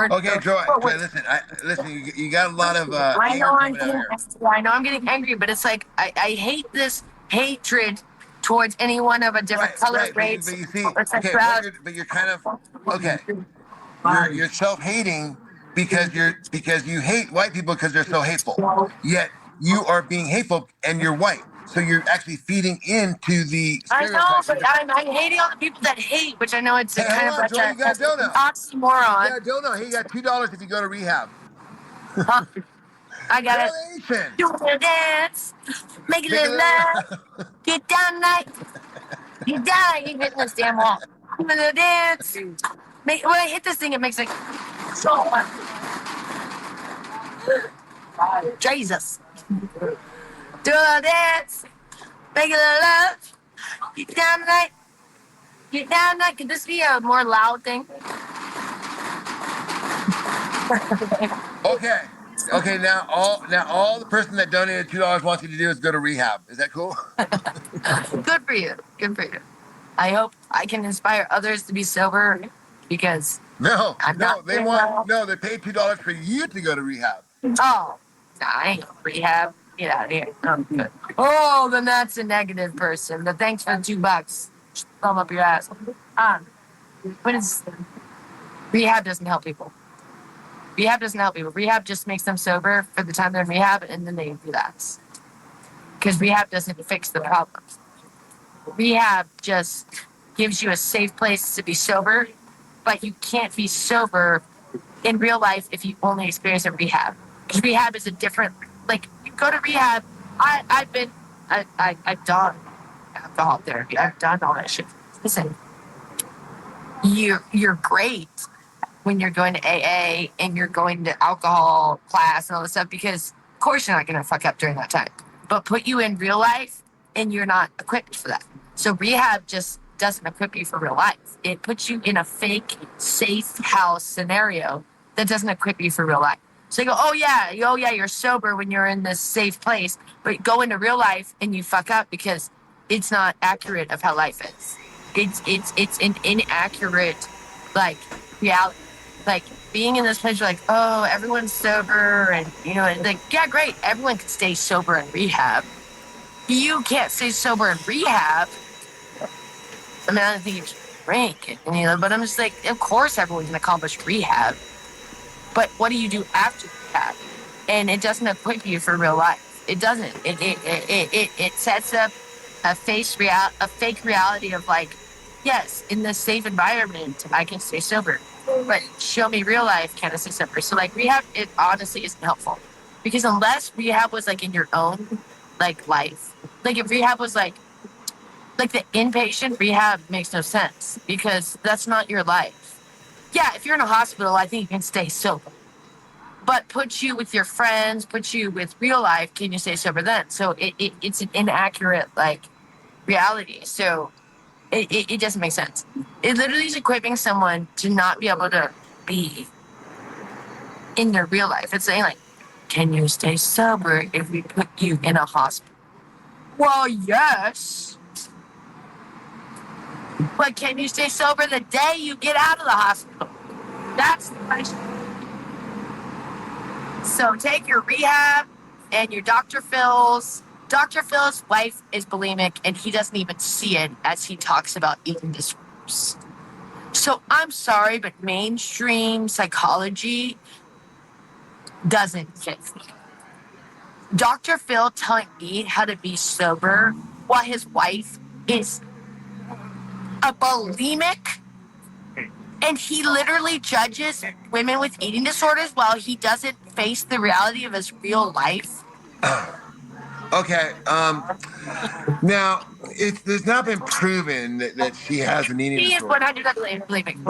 Okay, Joy. Joy, listen. Listen. You got a lot of I anger know I'm coming out getting, here. I know I'm getting angry, but it's like I hate this hatred towards anyone of a different Right, color, right. But race, you see, or okay, what sexuality. you're kind of okay. You're self-hating because you hate white people because they're so hateful. Yet you are being hateful and you're white. So you're actually feeding into the I know, stereotypes. but I'm hating all the people that hate, which I know it's a Hey, hold kind of on, like Joy. You got a an donut. You oxymoron. got a donut. Hey, you got $2 if you go to rehab. Huh? I got it. Donation. Do a dance, make a Make a little little. love, get down like you die. You hitting this damn wall. Do a little dance. When I hit this thing, it makes like so much. Jesus. Do a little dance, make a little love, get down like. Get down like. Could this be a more loud thing? Okay. Okay. Now all the person that donated $2 wants you to do is go to rehab. Is that cool? Good for you. Good for you. I hope I can inspire others to be sober because No, I'm no. not doing well. They paid $2 for you to go to rehab. Oh, nah, I ain't gonna rehab. Get out of here. I'm good. Oh, then that's a negative person. But thanks for the $2. Thumb up your ass. Um, but it's rehab doesn't help people. Rehab doesn't help people. Rehab just makes them sober for the time they're in rehab, and then they relapse. Because rehab doesn't fix the problem. Rehab just gives you a safe place to be sober, but you can't be sober in real life if you only experience a rehab. Because rehab is a different, like, you go to rehab. I've done alcohol therapy. I've done all that shit. Listen, you're great when you're going to AA and you're going to alcohol class and all this stuff because of course you're not gonna fuck up during that time. But put you in real life and you're not equipped for that. So rehab just doesn't equip you for real life. It puts you in a fake safe house scenario that doesn't equip you for real life. So you go, oh yeah, you're sober when you're in this safe place, but go into real life and you fuck up because it's not accurate of how life is. It's an inaccurate like reality. Like being in this place, you're like, oh, everyone's sober, and like, yeah, great, everyone can stay sober in rehab. You can't stay sober in rehab. I mean, I don't think you can drink, but I'm just like, of course, everyone can accomplish rehab, but what do you do after rehab? And it doesn't equip you for real life. It doesn't. It sets up a fake reality of like, yes, in this safe environment, I can stay sober. But show me real life, can I stay sober? So like rehab, it honestly isn't helpful. Because unless rehab was like in your own like life, like if rehab was like the inpatient rehab makes no sense because that's not your life. Yeah, if you're in a hospital, I think you can stay sober. But put you with your friends, put you with real life, can you stay sober then? So it's an inaccurate like reality. So it doesn't make sense. It literally is equipping someone to not be able to be in their real life. It's saying like, can you stay sober if we put you in a hospital? Well, yes. But can you stay sober the day you get out of the hospital? That's the question. So take your rehab and your Dr. Phil's. Dr. Phil's wife is bulimic and he doesn't even see it as he talks about eating disorders. So I'm sorry, but mainstream psychology doesn't fit me. Dr. Phil telling me how to be sober while his wife is a bulimic and he literally judges women with eating disorders while he doesn't face the reality of his real life. Okay. Now it's not been proven that she has an eating She is disorder, 100% bulimic.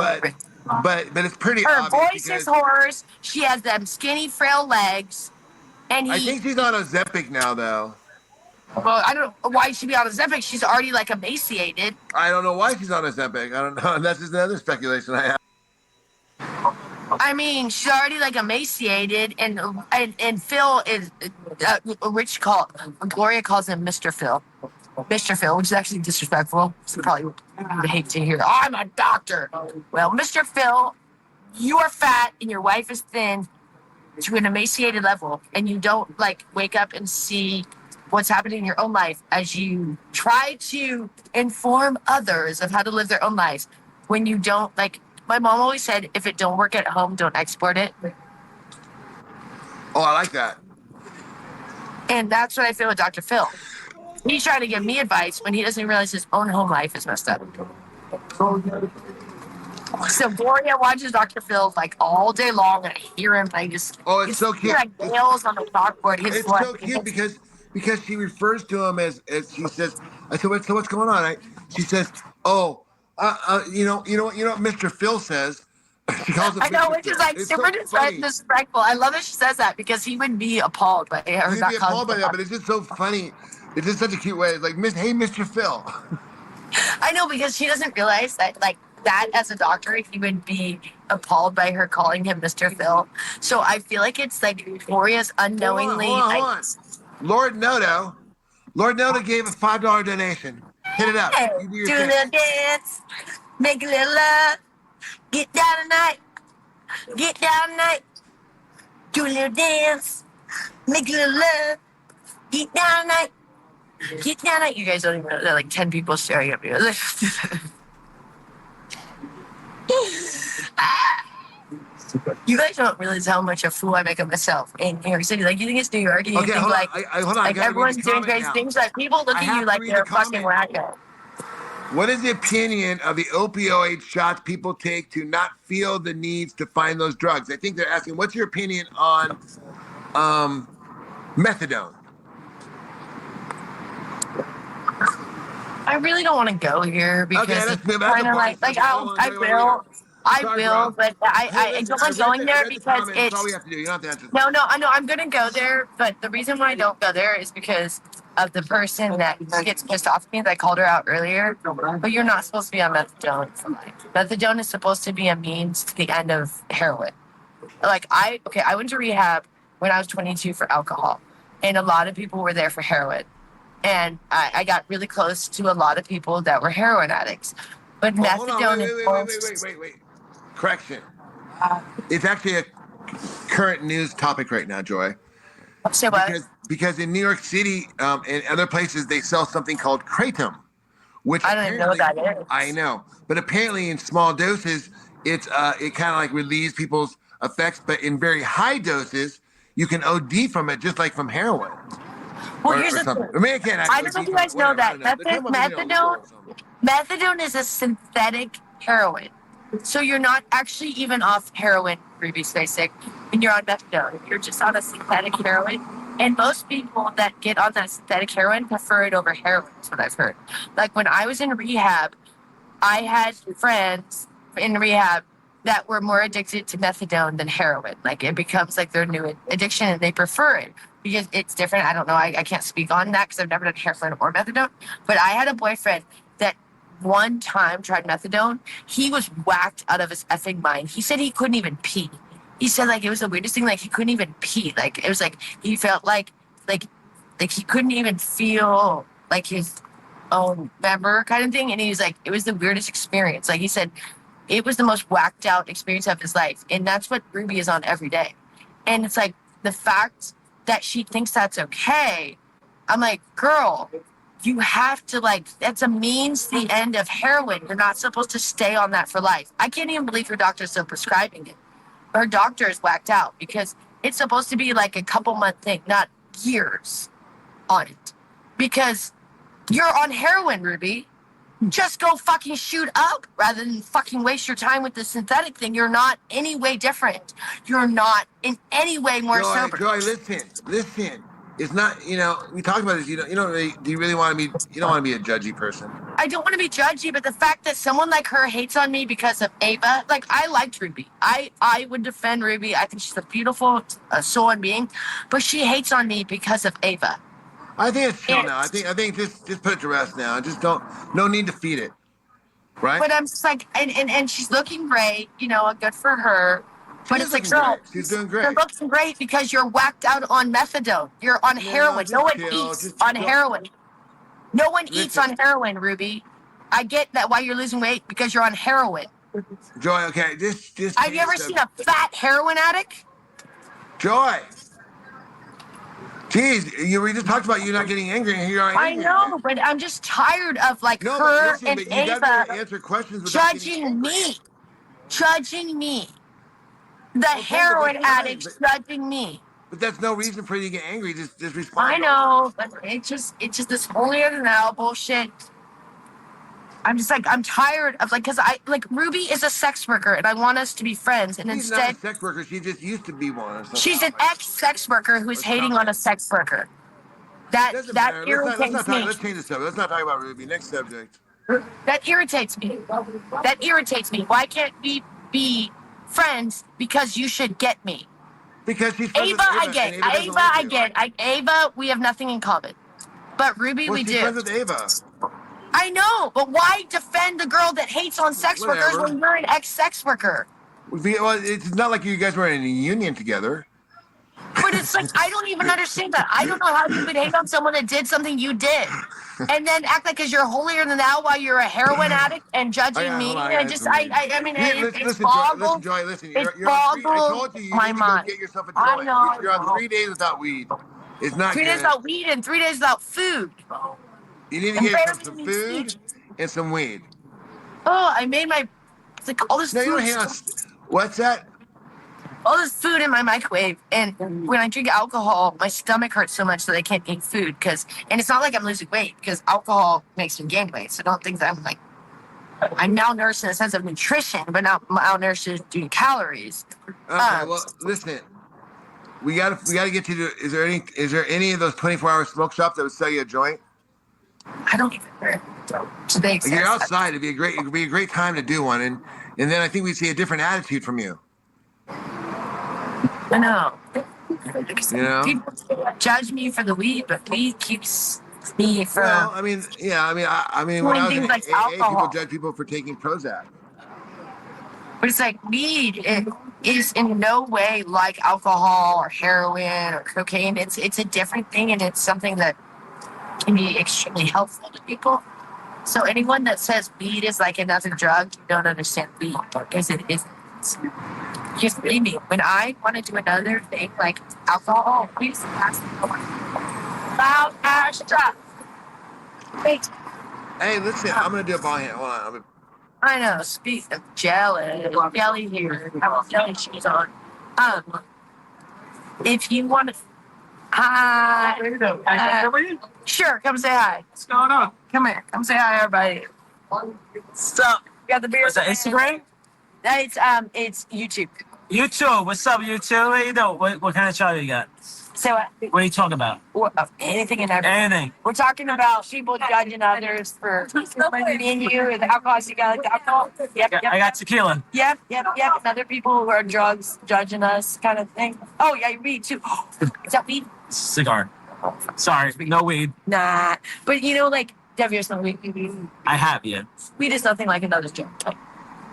but it's pretty Her obvious voice is because hoarse. She has them skinny, frail legs. And I think she's on Ozempic now, though. well, I don't know why she'd be on Ozempic. She's already like emaciated. I don't know why she's on Ozempic. I don't know. That's just another speculation I have. I mean, she's already like emaciated, and Phil is Rich Gloria calls him Mr. Phil. Mr. Phil, which is actually disrespectful. So probably would hate to hear, I'm a doctor. Well, Mr. Phil you are fat and your wife is thin to an emaciated level, and you don't like wake up and see what's happening in your own life as you try to inform others of how to live their own lives, when you don't, like, my mom always said, if it don't work at home, don't export it. Oh, I like that. And that's what I feel with Dr. Phil. He's trying to give me advice when he doesn't realize his own home life is messed up. So Gloria watches Dr. Phil like all day long, and I hear him. I just It's so cute. like nails on the chalkboard. His It's so cute because she refers to him as she says. I said, so what's going on? She says, oh, you know what Mr. Phil says. She calls him. I know, Mr. which is Phil. like It's super so funny. disrespectful. I love that she says that because he would be appalled by her. He'd be appalled by that, but it's just so funny. It's just such a cute way. It's like, hey, Mr. Phil. I know, because she doesn't realize that, like, that as a doctor, he would be appalled by her calling him Mr. Phil. So I feel like it's like Gloria's unknowingly. Hold on. Lord Noto gave a $5 donation. Hit it up. Hey, You do your do a thing. little dance, make a little love, get down tonight, get down tonight, do a little dance, make a little love, get down tonight, get down tonight. You guys don't even know. There are like 10 people staring at me. You guys don't realize how much a fool I make of myself in New York City. Like, you think it's New York, and you think hold on. like, Hold on. like everyone's doing crazy things. Like, people look at you like they're fucking wacko. What is the opinion of the opioid shots people take to not feel the needs to find those drugs? I think they're asking, what's your opinion on methadone? I really don't want to go here because it's kind of like I will, but I don't like going there because it's. That's all we have to do. You don't have to answer. No, I know I'm gonna go there, but the reason why I don't go there is because of the person that gets pissed off at me that I called her out earlier. But you're not supposed to be on methadone for life. Methadone is supposed to be a means to the end of heroin. Like I went to rehab when I was 22 for alcohol, and a lot of people were there for heroin. And I got really close to a lot of people that were heroin addicts. But methadone is wait. Correction. It's actually a current news topic right now, Joy. Say what? Because in New York City and other places, they sell something called kratom, which I don't even know what that is. I know, but apparently in small doses, it kind of like relieves people's effects, but in very high doses, you can OD from it, just like from heroin. Well, here's the thing. I don't know if you guys know that. Methadone is a synthetic heroin. So you're not actually even off heroin, Ruby Spacek, when you're on methadone. You're just on a synthetic heroin. And most people that get on that synthetic heroin prefer it over heroin, is what I've heard. Like when I was in rehab, I had friends in rehab that were more addicted to methadone than heroin. Like it becomes like their new addiction and they prefer it because it's different. I don't know. I can't speak on that because I've never done heroin or methadone. But I had a boyfriend that one time tried methadone. He was whacked out of his effing mind. He said he couldn't even pee. He said like it was the weirdest thing. Like he couldn't even pee. Like it was like he felt like he couldn't even feel like his own member kind of thing. And he was like, it was the weirdest experience. Like he said, it was the most whacked out experience of his life. And that's what Ruby is on every day. And it's like the fact that she thinks that's okay. I'm like, girl, you have to that's a means to the end of heroin. You're not supposed to stay on that for life. I can't even believe her doctor's still prescribing it. Her doctor is whacked out because it's supposed to be like a couple month thing, not years on it. Because you're on heroin, Ruby. Just go fucking shoot up rather than fucking waste your time with the synthetic thing. You're not any way different. You're not in any way more sober. Joy, listen. It's not, we talked about this. You don't really, do you really want to be, you don't want to be a judgy person. I don't want to be judgy, but the fact that someone like her hates on me because of Ava, like I liked Ruby. I would defend Ruby. I think she's a beautiful soul and being, but she hates on me because of Ava. I think it's chill now. I think just put it to rest now. Just no need to feed it. Right? But I'm just like, and she's looking great, good for her. But it's like, girl, she's doing great. You're looking great because you're whacked out on methadone. You're on heroin. No one eats on heroin. No one eats on heroin, Ruby. I get that why you're losing weight because you're on heroin. Joy, okay, just Have you ever seen a fat heroin addict? Joy. Jeez, we just talked about you not getting angry, and here you are I angry know, again. but I'm just tired of like No, but her listen, and but you got to be able to Ava answer questions without getting judging angry. me. Judging me. The Okay, but heroin fine, addicts judging me. but that's no reason for you to get angry. Just respond. I know, but it's just this holier than thou bullshit. I'm just like, I'm tired of like, cause Ruby is a sex worker and I want us to be friends. And She's not a instead, sex worker. She just used to be one or something. she's an ex-sex worker who's hating on a sex worker. Doesn't That matter. Let's irritates not talk. me. Let's change the subject. Let's not talk about Ruby. Next subject. That irritates me. That irritates me. Why can't we be friends? Because you should get me. Because she's friends Ava, with Ava, I get. and Ava doesn't like you. Ava, we have nothing in common. But Ruby, Well, we she's do. friends with Ava. I know, but why defend the girl that hates on sex workers Whatever. when you're an ex-sex worker? Well, it's not like you guys were in a union together. But it's like, I don't even understand that. I don't know how you would hate on someone that did something you did. And then act like because you're holier than thou while you're a heroin addict and judging me. Hold on, I mean, it's listen, boggled. Joy, listen. It's You're on 3. I boggled told you my need to go mind. get yourself a I joint. know. You're on 3 days without weed. It's not 3 good. days without weed and 3 days without food. You need to And get yourself some barely food speech. and some weed. Oh, I made my. It's like all this No, you don't food. hang on. What's that? All this food in my microwave, and when I drink alcohol, my stomach hurts so much that I can't eat food. And it's not like I'm losing weight because alcohol makes me gain weight. So don't think that I'm malnourished in the sense of nutrition, but not malnourished due to calories. Okay, well, listen. We gotta get you to. Is there any of those 24-hour smoke shops that would sell you a joint? I don't even know. Do they exist? You're outside. It could be a great time to do one, and then I think we'd see a different attitude from you. I know. You know? People judge me for the weed, but weed keeps me from. Well, I mean, yeah, I mean, when I was in Doing things like AA, people alcohol. judge people for taking Prozac. But it's like weed is in no way like alcohol or heroin or cocaine. It's a different thing, and it's something that can be extremely helpful to people. So anyone that says weed is like another drug, you don't understand weed because it isn't. Just believe me, when I want to do another thing like alcohol, please ask me loud ash drop. Wait, Hey, listen, I'm gonna do a ball hand. Hold on. I know. Speak of jelly, jelly here. I will jelly cheese on. If you want to, hi. Sure, come say hi. What's going on? Come here, come say hi, everybody. What's up? We got the beer. What's that, Instagram? It's YouTube. YouTube. What's up, YouTube? What you doing? What kind of channel you got? So What are you talking about? anything and everything. Anything. We're talking about people judging others for me and you and the alcohol. You got like the alcohol. Yep. I got tequila. Yep. And other people who are drugs judging us, kind of thing. Oh yeah, weed too. Is that weed? Cigar. Sorry, no weed. Nah. But you know, like Devious, no weed. I have, yeah. Weed is nothing like another drug. Like,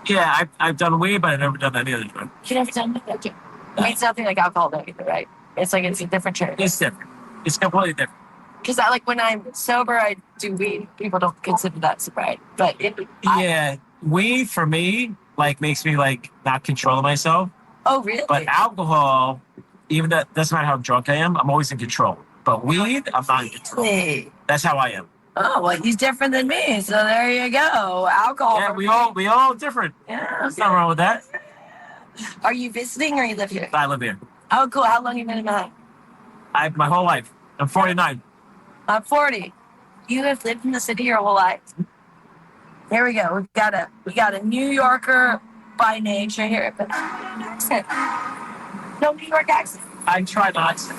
Yeah, I've done weed, but I've never done any other drug. you never done that drug. It's nothing like alcohol, though, either, right? It's like it's a different cherry. It's different. It's completely different. Because when I'm sober, I do weed. People don't consider that sobriety, but Yeah, weed for me makes me not control myself. Oh really? But alcohol, even that doesn't matter how drunk I am, I'm always in control. But weed, I'm not in control. Really? That's how I am. Oh well, he's different than me, so there you go. Alcohol. Yeah, we all different. Yeah. There's nothing wrong with that. Are you visiting or you live here? I live here. Oh, cool. How long you been in Manhattan? My whole life. I'm 49. I'm 40. You have lived in the city your whole life. Here we go. We got a New Yorker by nature here, but no New York accent. I try not to.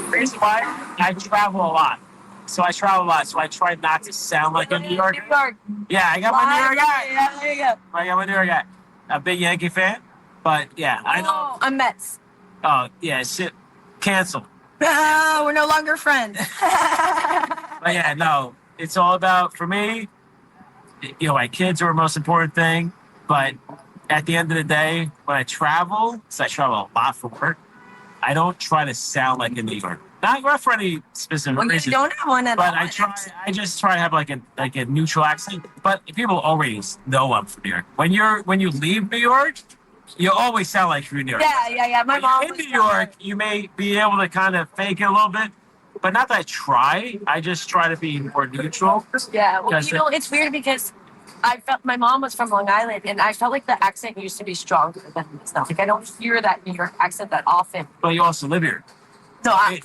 Reason why? I travel a lot. So I try not to sound like a New Yorker. New York. Yeah, I got my New York guy. Yeah, there you go. I got my New York guy. A big Yankee fan. But yeah, I know. Oh, I'm Mets. Oh, yeah, shit. Cancel. Oh, we're no longer friends. But yeah, no. It's all about, for me, my kids are the most important thing. But at the end of the day, when I travel, because I travel a lot for work, I don't try to sound like a New Yorker. Not for any specific Well, you reason. don't have one at But all. I just try to have like a neutral accent. But people always know I'm from New York. When you leave New York, you always sound like you're from New York. Yeah. My When mom you're in was New York, you may be able to kind of fake it a little bit, but not that I try. I just try to be more neutral. Yeah, well, Because it's weird because I felt my mom was from Long Island, and I felt like the accent used to be stronger than it's now. Like I don't hear that New York accent that often. But you also live here. So I It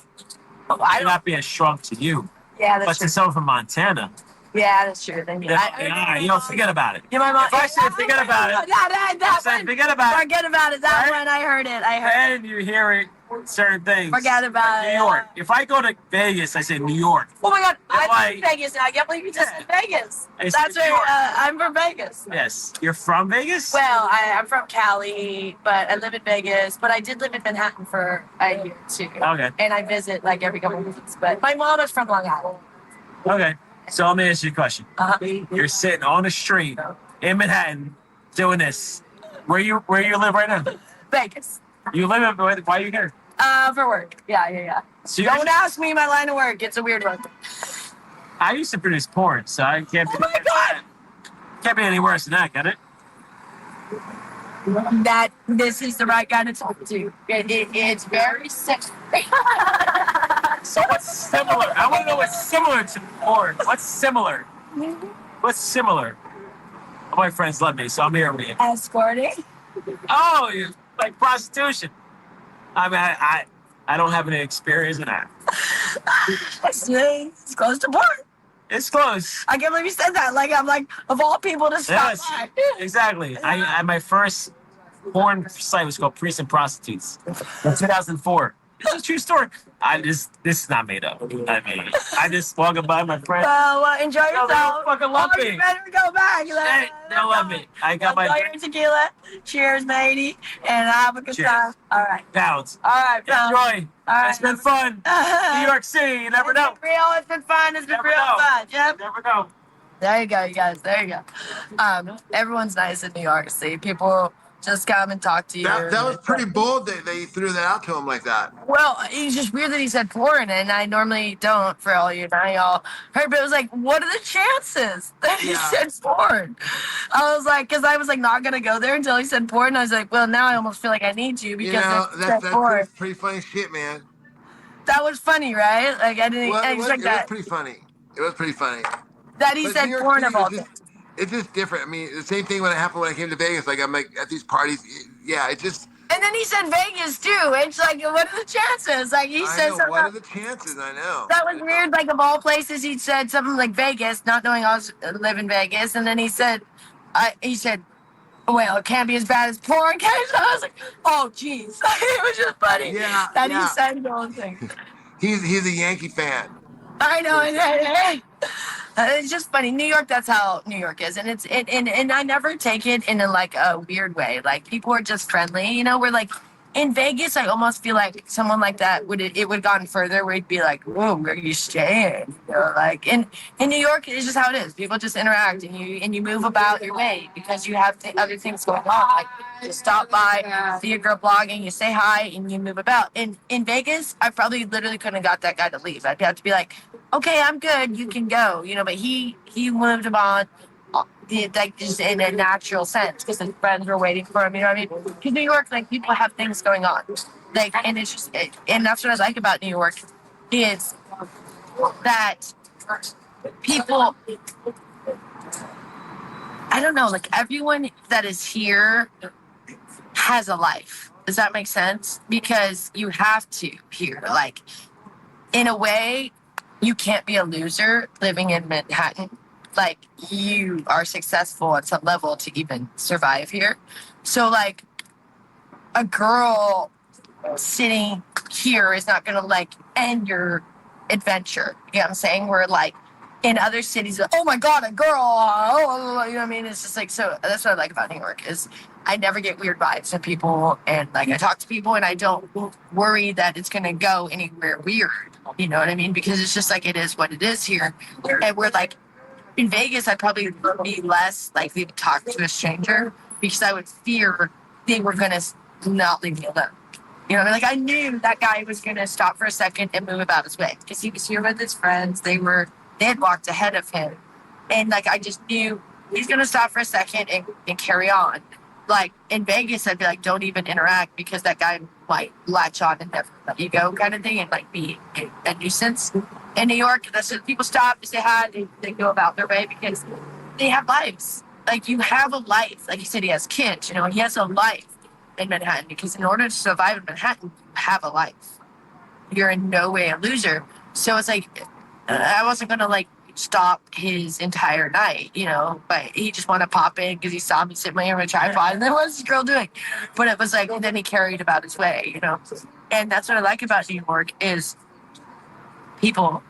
may don't. not be as strong to you, Yeah, but that's to true. someone from Montana, Yeah, that's true. Then you don't forget about it. Yeah, my mom. If I say forget about it, I say forget about it. Forget about it. That Right? one, I heard it. I heard. And you hear it, certain things. Forget about New it. York. If I go to Vegas, I say New York. Oh my God, If I'm I- from Vegas now. I can't believe you just said Vegas. I said That's New where York. I'm from Vegas. Yes. You're from Vegas? Well, I'm from Cali, but I live in Vegas. But I did live in Manhattan for a year too. Okay. And I visit like every couple of weeks. But my mom is from Long Island. Okay. So let me ask you a question. You're sitting on the street in Manhattan doing this. Where you live right now? Vegas. You live in why are you here? For work. Yeah. So Don't ask me my line of work. It's a weird one. I used to produce porn, so I can't be Oh my God. can't be any worse than that, can it? That this is the right guy to talk to. It's very sexy. So what's similar? I want to know what's similar to porn. What's similar? What's similar? All my friends love me, so I'm here with you. Escorting. Oh, you like prostitution? I mean, I don't have any experience in that. It's close to porn. It's close. I can't believe you said that. Like I'm like of all people to stop Yes, by. exactly. I my first porn site was called Priests and Prostitutes in 2004. It's a true story. This is not made up. I mean, I just walking by my friend. Well, enjoy No, they yourself. don't fucking love me. You better go back. Hey, they love me. I got my Enjoy your tequila. Cheers, matey, and have a good Cheers. time. All right. pounds. All right, pal. Enjoy. All right. It's been fun. New York City. You never know. It's been real. It's been fun. It's been Never real know. fun. Yep. Never know. There you go, you guys. There you go. Everyone's nice in New York. See, people just come and talk to you. That was pretty bold that they threw that out to him like that. Well, it's just weird that he said porn, and I normally don't for all you now y'all heard, but it was like, what are the chances that he Yeah. said porn? I was like, because I was like not gonna go there until he said porn. And I was like, well, now I almost feel like I need to because You know, he said that's porn. pretty funny shit, man. That was funny, right? Like I didn't Well, it expect was that. pretty funny. It was pretty funny. That he But said New York porn City of all is things. it's just different. I mean, the same thing when it happened when I came to Vegas. Like I'm like at these parties. Yeah, it just. And then he said Vegas too. It's like, what are the chances? Like he I said know. something. What are the chances? I know. That was I know. weird. Like of all places, he said something like Vegas, not knowing I was live in Vegas, and then he said, well, it can't be as bad as porn. I was like, oh, jeez. It was just funny Yeah, that yeah. he said those things. He's a Yankee fan. I know. It's just funny. New York, that's how New York is. And and I never take it in like a weird way. Like people are just friendly, you know, we're like in Vegas, I almost feel like someone like that would have gone further where he'd be like, whoa, where are you staying? You know, like in New York, it's just how it is. People just interact and you move about your way because you have other things going on. Like you stop by, see a girl blogging, you say hi, and you move about. In Vegas, I probably literally couldn't have got that guy to leave. I'd have to be like, okay, I'm good, you can go, you know. But he moved him on, like just in a natural sense because his friends were waiting for him. You know what I mean? Because New York, like people have things going on, like, and it's just, and that's what I like about New York is that people. I don't know, like everyone that is here has a life. Does that make sense? Because you have to here, like in a way. You can't be a loser living in Manhattan. Like you are successful at some level to even survive here. So like a girl sitting here is not gonna like end your adventure. You know what I'm saying? Where like in other cities, oh my God, a girl, oh, you know what I mean? It's just like, so that's what I like about New York is I never get weird vibes from people. And like I talk to people and I don't worry that it's gonna go anywhere weird. You know what I mean? Because it's just like it is what it is here. And we're like in Vegas, I'd probably be less likely to talk to a stranger because I would fear they were gonna not leave me alone. You know, like I knew that guy was gonna stop for a second and move about his way because he was here with his friends. They had walked ahead of him, and like I just knew he's gonna stop for a second and carry on. Like in Vegas, I'd be like, don't even interact because that guy might latch on and never let you go, kind of thing, and like be a nuisance. In New York, that's when people stop, they say hi, they go about their way because they have lives. Like you have a life. Like you said, he has kids. You know, he has a life in Manhattan because in order to survive in Manhattan, you have a life. You're in no way a loser. So it's like I wasn't gonna like stop his entire night, you know, but he just wanted to pop in because he saw me sitting here with a tripod and then what's this girl doing? But it was like and then he carried about his way, you know. And that's what I like about New York is people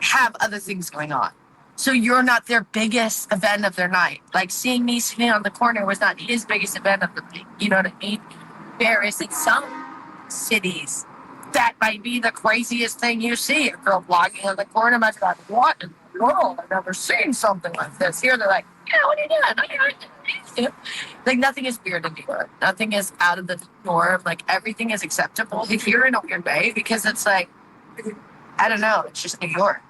have other things going on. So you're not their biggest event of their night. Like seeing me sitting on the corner was not his biggest event of the night. You know what I mean? Whereas in some cities, that might be the craziest thing you see. A girl blogging on the corner might be like, what in the world? I've never seen something like this. Here they're like, yeah, what are you doing? Like nothing is weird in New York. Nothing is out of the norm. Like everything is acceptable if you're in a weird way because it's like, I don't know, it's just New York.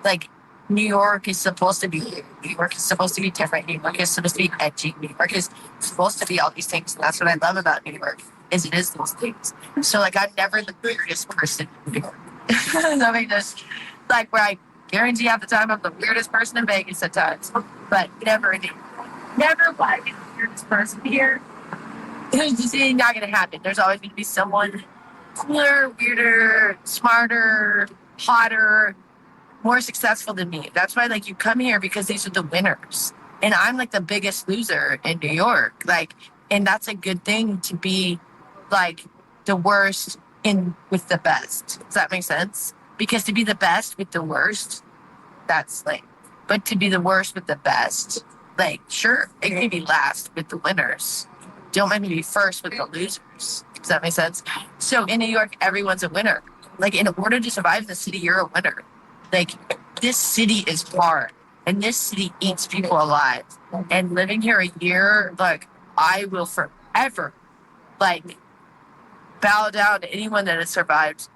Like New York is supposed to be New York is supposed to be different. New York is supposed to be edgy. New York is supposed to be all these things. And that's what I love about New York is it is those things. So like I'm never the weirdest person in New York. I mean just like where I guarantee half the time I'm the weirdest person in Vegas at times. But never like the weirdest person here. It's just not gonna happen. There's always gonna be someone cooler, weirder, smarter, hotter, more successful than me. That's why like you come here because these are the winners. And I'm like the biggest loser in New York. Like, and that's a good thing to be like the worst in with the best. Does that make sense? Because to be the best with the worst, that's like, but to be the worst with the best, like, sure, it can be last with the winners. Don't make me be first with the losers. Does that make sense? So in New York, everyone's a winner. Like in order to survive in the city, you're a winner. Like this city is hard and this city eats people alive. And living here a year, like I will forever like bow down to anyone that has survived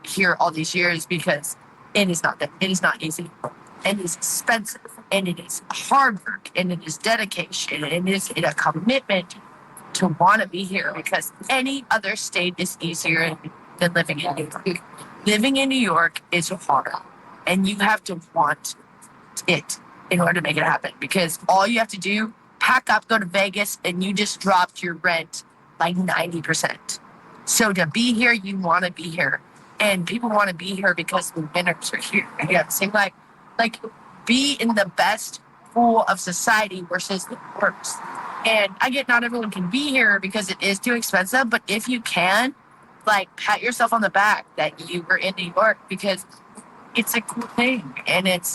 here all these years because it is not easy. And it's expensive and it is hard work and it is dedication and it is a commitment to want to be here because any other state is easier than living in New York. Living in New York is hard and you have to want it in order to make it happen because all you have to do, pack up, go to Vegas, and you just dropped your rent like 90%. So to be here, you want to be here. And people want to be here because the winners are here. Yeah, same like be in the best pool of society versus the worst. And I get not everyone can be here because it is too expensive, but if you can, like pat yourself on the back that you were in New York because it's a cool thing and it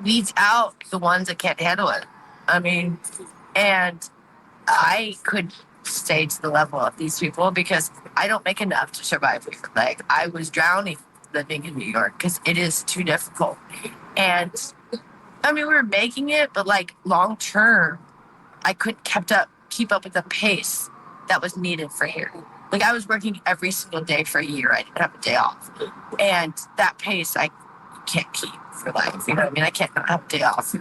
weeds out the ones that can't handle it. I mean, and I could stay to the level of these people because I don't make enough to survive here. Like I was drowning living in New York because it is too difficult. And I mean, we were making it, but like long term, I couldn't keep up with the pace that was needed for here. Like I was working every single day for a year. I didn't have a day off, and that pace I can't keep for life. You know what I mean? I can't not have a day off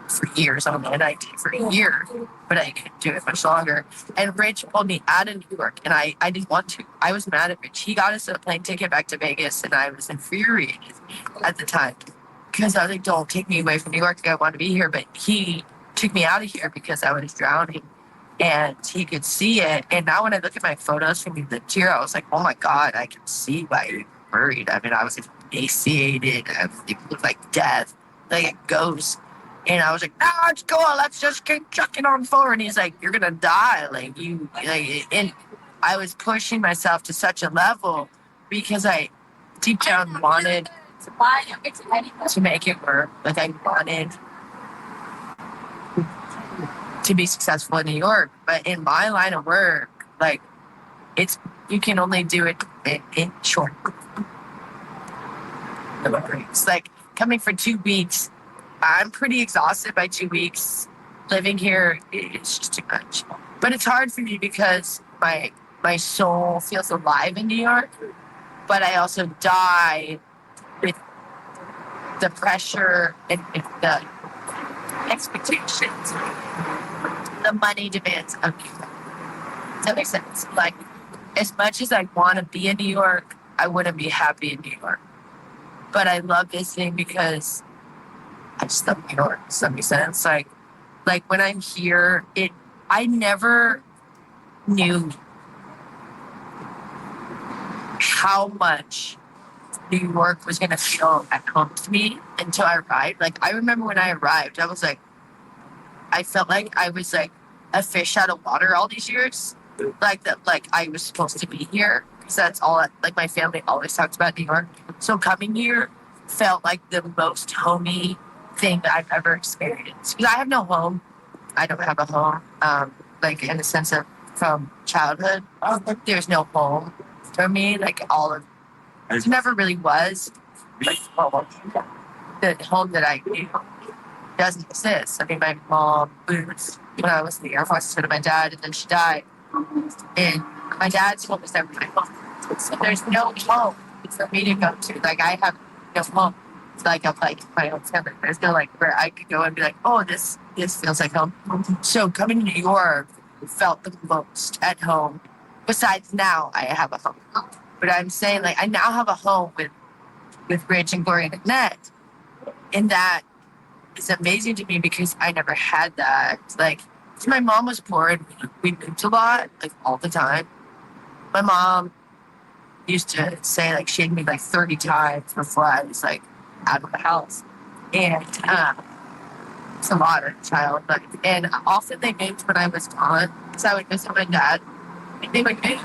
for years on end. I did for a year, but I couldn't do it much longer. And Rich pulled me out of New York, and I didn't want to. I was mad at Rich. He got us a plane ticket back to Vegas, and I was infuriated at the time because I was like, "Don't take me away from New York. I want to be here." But he took me out of here because I was drowning. And he could see it. And now when I look at my photos from when we lived here, I was like, oh my God, I can see why you're worried. I mean, I was emaciated. It looked like death, like a ghost. And I was like, no, let's go. Let's just keep chucking on forward. And he's like, you're going to die. And I was pushing myself to such a level because I deep down wanted to make it work. Like I wanted to be successful in New York, but in my line of work, like you can only do it in short. It's like coming for 2 weeks. I'm pretty exhausted by 2 weeks. Living here is just too much. But it's hard for me because my soul feels alive in New York, but I also die with the pressure and the expectations, the money demands of New York. Does that make sense? Like, as much as I want to be in New York, I wouldn't be happy in New York. But I love visiting because I just love New York. Does that make sense? Like when I'm here, I never knew how much New York was gonna feel at home to me until I arrived. Like I remember when I arrived, I felt like I was like a fish out of water all these years. Like that, like I was supposed to be here because that's all. Like my family always talks about New York. So coming here felt like the most homey thing that I've ever experienced. Because I have no home. I don't have a home. Like in the sense of from childhood, there's no home for me. Like all of it never really was. Like the home that I knew doesn't exist. I mean, my mom moved when I was in the Air Force to my dad, and then she died. And my dad's home is never my home. So there's no home for me to go to. Like I have no home. It's like I'm like my own family. There's no like where I could go and be like, oh, this feels like home. So coming to New York felt the most at home. Besides now I have a home. But I'm saying like I now have a home with Rich and Gloria and Annette. And that is amazing to me because I never had that. Like, my mom was poor and we moved a lot, like all the time. My mom used to say like she had me like 30 times before I was like out of the house. And it's a lot of child. And often they moved when I was gone. So I would visit my dad and they would move.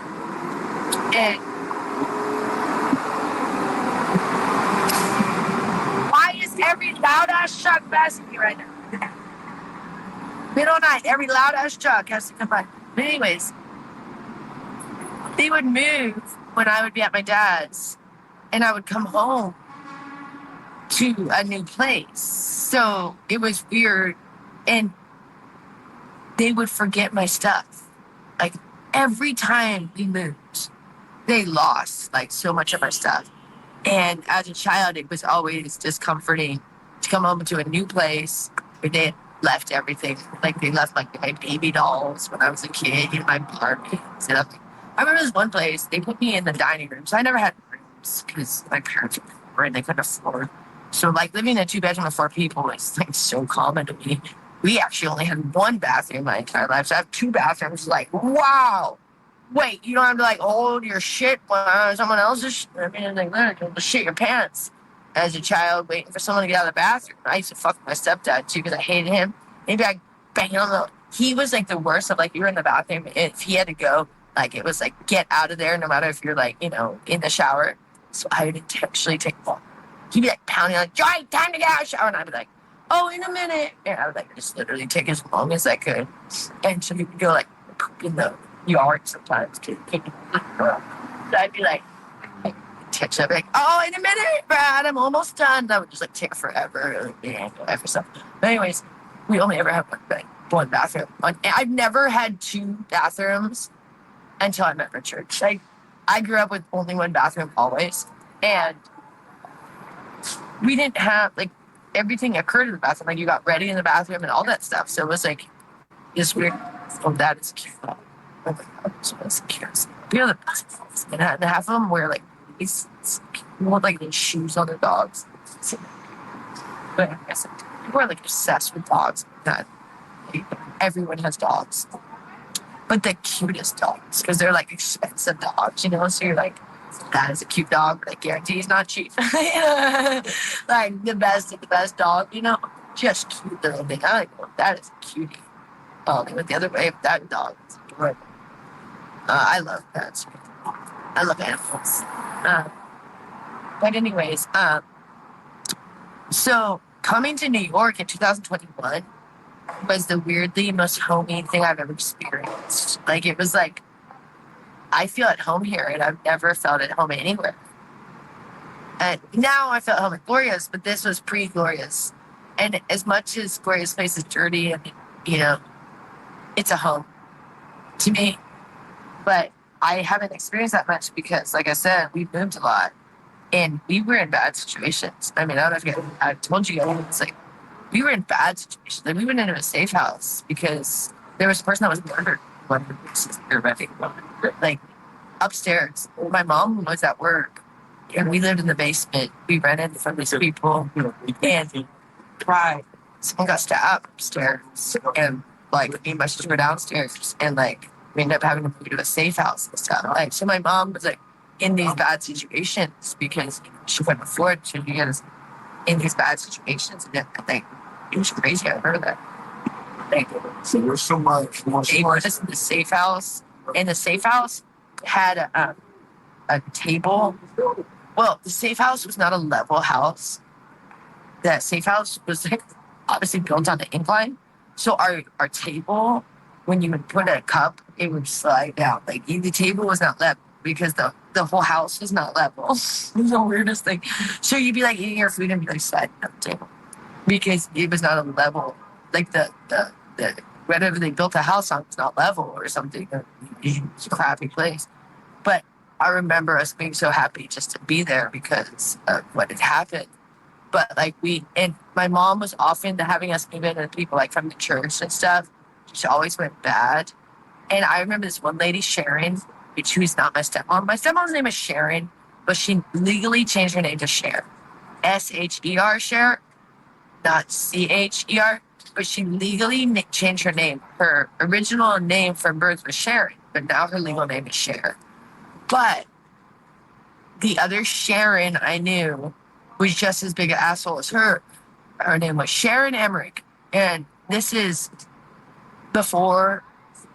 And why is every loud ass truck passing me right now? Middle of night, every loud ass truck has to come by. But anyways, they would move when I would be at my dad's, and I would come home to a new place. So it was weird, and they would forget my stuff. Like every time we moved, they lost like so much of my stuff. And as a child, it was always discomforting to come home to a new place where they had left everything. Like they left like my baby dolls when I was a kid, my Barbies. And I remember this one place, they put me in the dining room. So I never had rooms because my parents were poor and they couldn't afford. So like living in a 2-bedroom with 4 people is like so common to me. We actually only had 1 bathroom my entire life. So I have 2 bathrooms. Like, wow. Wait, you don't have to like hold your shit while someone else's shit. I mean, like literally, shit your pants as a child waiting for someone to get out of the bathroom. I used to fuck with my stepdad too because I hated him. Maybe I banged on the. He was like the worst of like you were in the bathroom. If he had to go, like it was like get out of there no matter if you're like in the shower. So I would intentionally take a walk. He'd be like pounding like Joy, time to get out of the shower, and I'd be like, oh, in a minute. And I would like just literally take as long as I could, and so he would go like poop in the yard sometimes to take it. So I'd be like text I'd be like, oh, in a minute, Brad, I'm almost done. That would just like take forever, for stuff. But anyways, we only ever had one bathroom. I've never had 2 bathrooms until I met Richard. Like I grew up with only 1 bathroom always, and we didn't have like everything occurred in the bathroom. Like you got ready in the bathroom and all that stuff. So it was like this weird. Oh, that is cute. Oh my god, so that's cute. We have the bathrooms, and half of them wear like these like these shoes on their dogs. But I guess people are like obsessed with dogs. That like, everyone has dogs, but the cutest dogs because they're like expensive dogs, So you're like, that is a cute dog, but I guarantee he's not cheap. Like the best of the best dog, just cute little thing. I like, oh, that is a cutie. Oh, they went the other way with that dog. It's adorable. I love pets. I love animals. But anyways, so coming to New York in 2021 was the weirdly most homey thing I've ever experienced. Like it was like I feel at home here, and I've never felt at home anywhere. And now I felt home at Gloria's, but this was pre-Gloria's. And as much as Gloria's place is dirty and it's a home. to me. But I haven't experienced that much because, like I said, we moved a lot and we were in bad situations. I mean, I don't know if I told you guys, it's like we were in bad situations. Like we went into a safe house because there was a person that was murdered. Like upstairs, my mom was at work and we lived in the basement. We rented from these people and right, someone got stabbed upstairs and like me and my sister were downstairs and like we ended up having to move to a safe house and stuff. Like so my mom was like in these bad situations because she couldn't afford to get us in these bad situations and I think it was crazy. I heard that. Like, So there's so much. they were just in the safe house and the safe house had a table. Well, the safe house was not a level house. That safe house was like obviously built on the incline. So our table, when you would put a cup, it would slide down. Like the table was not level because the whole house was not level. It was the weirdest thing. So you'd be like eating your food and be like sliding up the table because it was not a level. Like the whatever they built the house on was not level or something. It's a crappy place. But I remember us being so happy just to be there because of what had happened. But like and my mom was often having us move in with people like from the church and stuff. She always went bad. And I remember this one lady, Sharon, which who's not my stepmom. My stepmom's name is Sharon, but she legally changed her name to Cher. Sher, Cher, not Cher. But she legally changed her name. Her original name from birth was Sharon, but now her legal name is Cher. But the other Sharon I knew was just as big an asshole as her. Her name was Sharon Emmerich. And this is before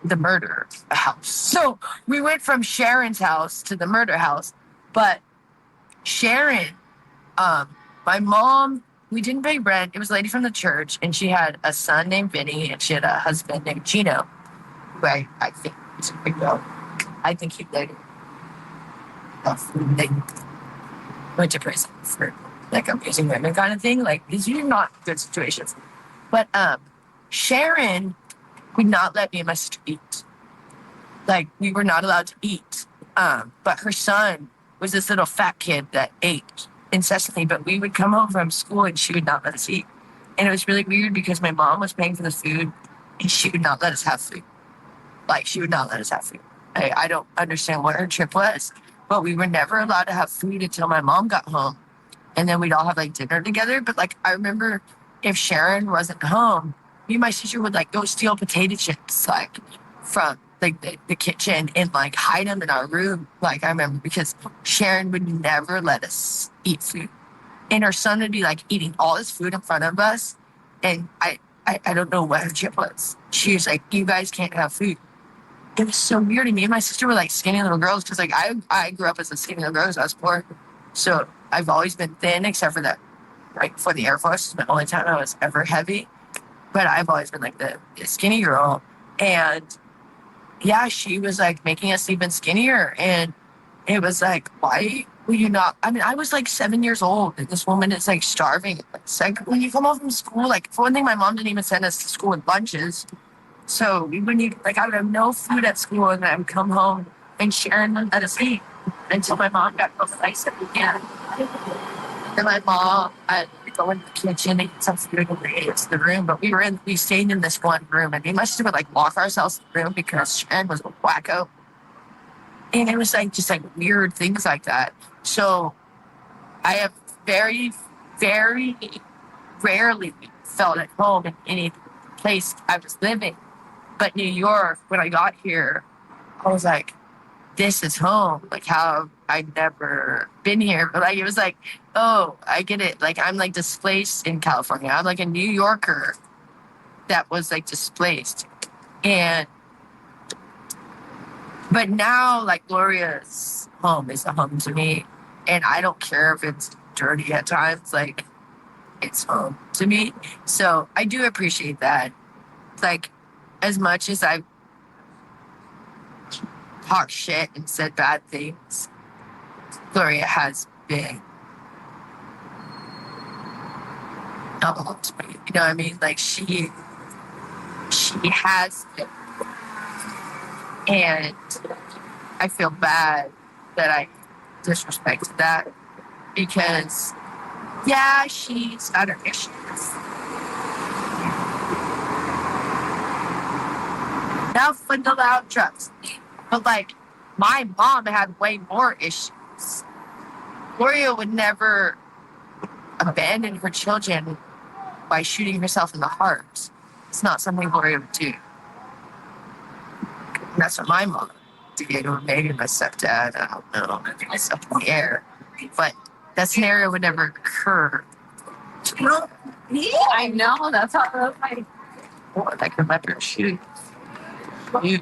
the murder house. So we went from Sharon's house to the murder house. But Sharon, my mom, we didn't pay rent. It was a lady from the church, and she had a son named Vinny, and she had a husband named Gino, who I think is a big deal. I think he later they went to prison for like abusing women kind of thing. Like these are not good situations. But Sharon would not let me and my sister eat. Like we were not allowed to eat. But her son was this little fat kid that ate incessantly, but we would come home from school and she would not let us eat. And it was really weird because my mom was paying for the food and she would not let us have food. Like she would not let us have food. I don't understand what her trip was, but we were never allowed to have food until my mom got home. And then we'd all have like dinner together. But like I remember if Sharon wasn't home, me and my sister would like go steal potato chips like from like the kitchen and like hide them in our room. Like I remember because Sharon would never let us eat food. And her son would be like eating all his food in front of us. And I don't know what her chip was. She was like, you guys can't have food. It was so weird. And me and my sister were like skinny little girls because like I grew up as a skinny little girl because I was poor. So I've always been thin except for that right before the Air Force. It's the only time I was ever heavy. But I've always been like the skinny girl. And yeah, she was like making us even skinnier. And it was like, why will you not? I mean, I was like 7 years old and this woman is like starving. It's like when you come home from school, like for one thing, my mom didn't even send us to school with lunches. So we wouldn't even, like I would have no food at school and I would come home and Sharon wouldn't let us eat until my mom got real nice again. And my mom, I'd go in the kitchen and get some food and bring it to the room. But we stayed in this one room and we must have like lock ourselves in the room because Sharon was a wacko. And it was like just like weird things like that. So I have very, very rarely felt at home in any place I was living. But New York, when I got here, I was like, this is home. Like how I'd never been here. But like it was like, oh, I get it. Like I'm like displaced in California. I'm like a New Yorker that was like displaced. But now like Gloria's home is a home to me. And I don't care if it's dirty at times, like it's home to me. So I do appreciate that. Like as much as I've talked shit and said bad things, Gloria has been a home to me. You know what I mean? Like she has been. And I feel bad that I disrespected that because, yeah, she's got her issues. Enough with the loud trucks. But, like, my mom had way more issues. Gloria would never abandon her children by shooting herself in the heart. It's not something Gloria would do. And that's what my mom did, or maybe my stepdad. I don't know. It's up in the air. But that scenario would never occur. I know. That's how I like. Oh, I can let her shoot. You.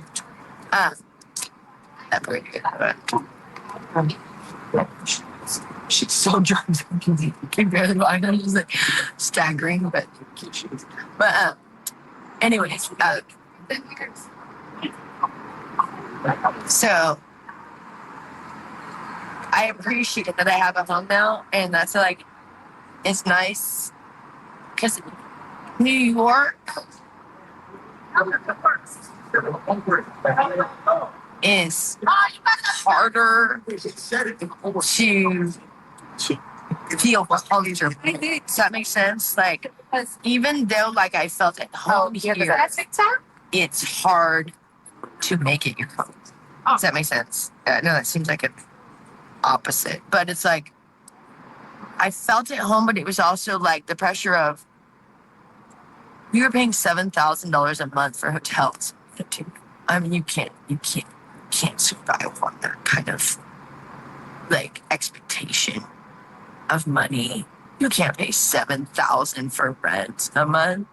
That pretty good. She's so drunk. You can barely find her. She's like staggering, but anyways, so I appreciate that I have a home now, and that's like, it's nice because New York is harder to feel culture. Does that make sense? Like, even though like I felt at home here, it's hard to make it your home. Does that make sense? No, that seems like an opposite, but it's like I felt at home, but it was also like the pressure of we were paying $7,000 a month for hotels. I mean, you can't survive on that kind of like expectation of money. You can't pay $7,000 for rent a month.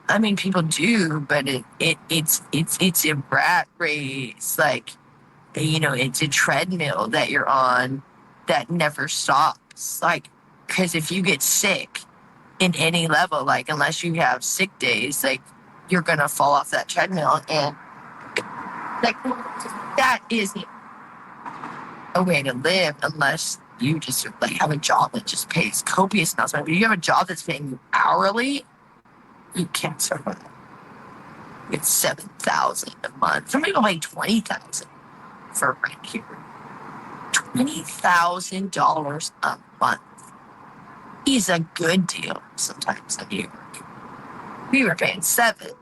I mean, people do, but it's a rat race. Like, you know, it's a treadmill that you're on that never stops. Like, because if you get sick in any level, like unless you have sick days, like you're gonna fall off that treadmill, and like that isn't a way to live unless you just like have a job that just pays copious amounts of money. But if you have a job that's paying you hourly, you can't survive. It's $7,000 a month. Some people pay $20,000 for rent here. $20,000 a month is a good deal sometimes in New York. We were paying $7,000.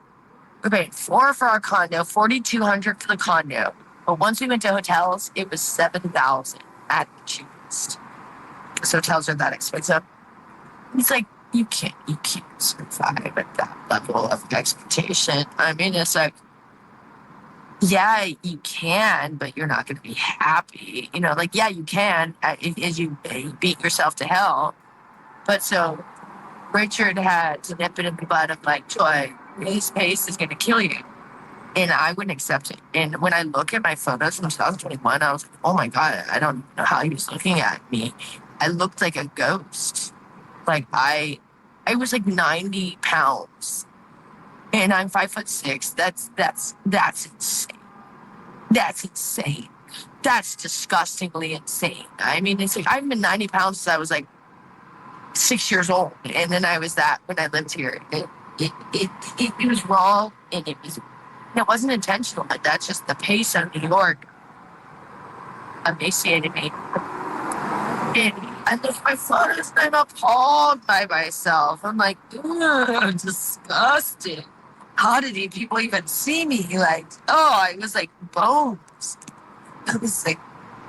We were paying $4,000 for our condo, $4,200 for the condo. But once we went to hotels, it was $7,000 at the cheapest. Because hotels are that expensive. It's like you can't survive at that level of expectation. I mean, it's like, yeah, you can, but you're not going to be happy. You know, like, yeah, you can as you beat yourself to hell. But so Richard had to nip it in the bud of like, Joy, this pace is going to kill you. And I wouldn't accept it. And when I look at my photos from 2021, I was like, oh my God, I don't know how he was looking at me. I looked like a ghost. Like I was like 90 pounds and I'm 5'6". That's insane. That's insane. That's disgustingly insane. I mean, it's like I've been 90 pounds since I was like 6 years old. And then I was that when I lived here. It was wrong, and it wasn't intentional, but that's just the pace of New York emaciated me. And I look at my photos and I'm appalled by myself. I'm like, ugh, disgusting. How did people even see me? Like, oh, I was like bones. I was like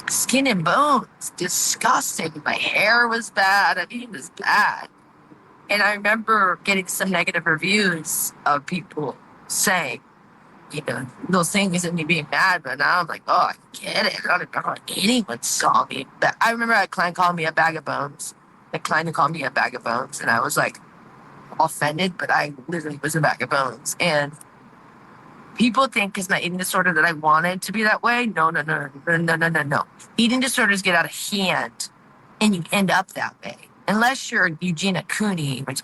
skin and bones. Disgusting. My hair was bad. I mean, it was bad. And I remember getting some negative reviews of people saying, you know, those things and me being mad, but now I'm like, oh, I get it. I don't know how anyone saw me. But I remember a client called me a bag of bones. The client called me a bag of bones, and I was like offended, but I literally was a bag of bones. And people think because my eating disorder that I wanted to be that way. No. Eating disorders get out of hand, and you end up that way. Unless you're Eugenia Cooney, which,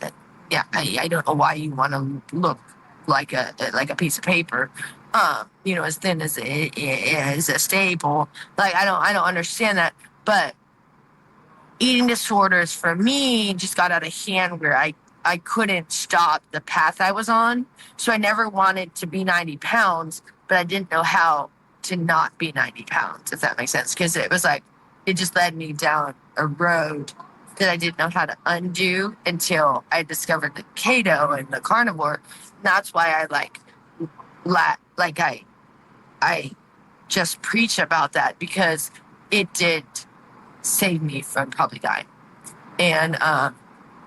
yeah, I don't know why you want to look like a piece of paper, you know, as thin as a staple. Like I don't understand that. But eating disorders for me just got out of hand where I couldn't stop the path I was on. So I never wanted to be 90 pounds, but I didn't know how to not be 90 pounds, if that makes sense. Because it was like, it just led me down a road that I didn't know how to undo until I discovered the keto and the carnivore. And that's why I I just preach about that, because it did save me from probably dying. And and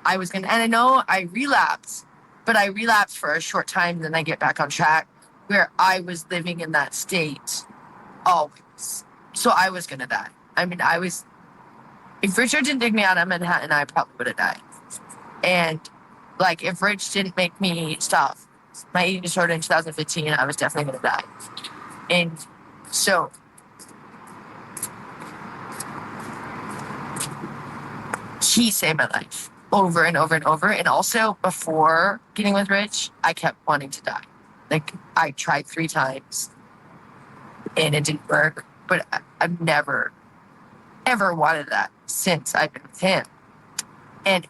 I know I relapsed, but I relapsed for a short time, then I get back on track, where I was living in that state always. So I was gonna die. I mean, if Richard didn't dig me out of Manhattan, I probably would have died. And like, if Rich didn't make me stop my eating disorder in 2015, I was definitely gonna die. And so he saved my life over and over and over. And also, before getting with Rich, I kept wanting to die. Like, I tried 3 times and it didn't work. But I've never, ever wanted that since I've been with him. And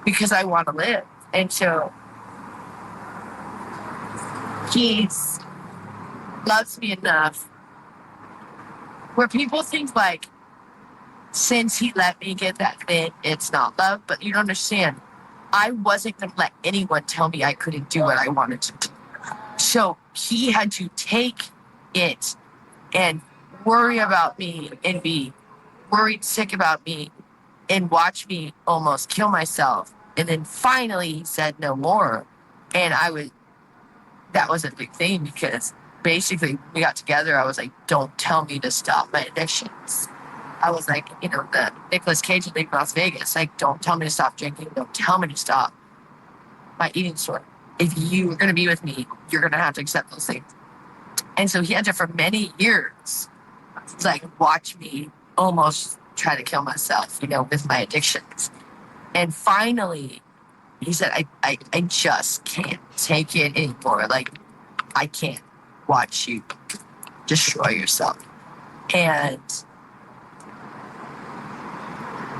because I want to live. And so he loves me enough where people think like, since he let me get that fit, it's not love. But you don't understand. I wasn't going to let anyone tell me I couldn't do what I wanted to do. So he had to take it and worry about me and be worried sick about me and watch me almost kill myself. And then finally he said no more. And that was a big thing, because basically when we got together, I was like, don't tell me to stop my addictions. I was like, the Nicolas Cage in Las Vegas, like, don't tell me to stop drinking. Don't tell me to stop my eating disorder. If you are going to be with me, you're going to have to accept those things. And so he had to, for many years, like, watch me almost try to kill myself, with my addictions. And finally, he said, I just can't take it anymore. Like, I can't watch you destroy yourself. And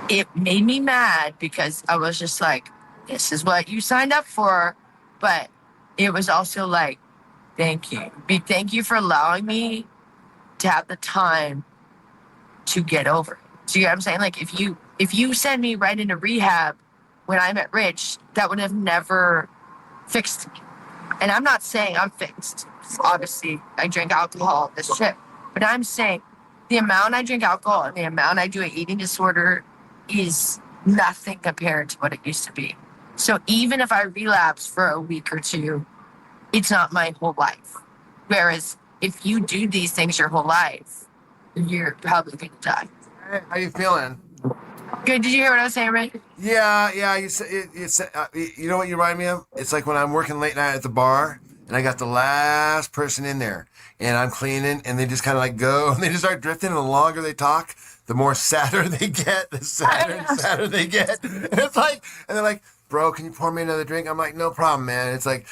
it made me mad, because I was just like, this is what you signed up for. But it was also like, thank you. Thank you for allowing me to have the time to get over it. So you know what I'm saying? Like, if you send me right into rehab when I met Rich, that would have never fixed me. And I'm not saying I'm fixed. Obviously, I drink alcohol, this shit. But I'm saying the amount I drink alcohol and the amount I do an eating disorder is nothing compared to what it used to be. So even if I relapse for a week or two, it's not my whole life. Whereas if you do these things your whole life, you're probably going to die. Hey, how you feeling? Good. Did you hear what I was saying, Rick? Yeah. You said, you know what you remind me of? It's like when I'm working late night at the bar and I got the last person in there and I'm cleaning and they just kind of like go and they just start drifting, and the longer they talk, the more sadder they get, the sadder and sadder they get. And it's like, and they're like, bro, can you pour me another drink? I'm like, no problem, man. It's like,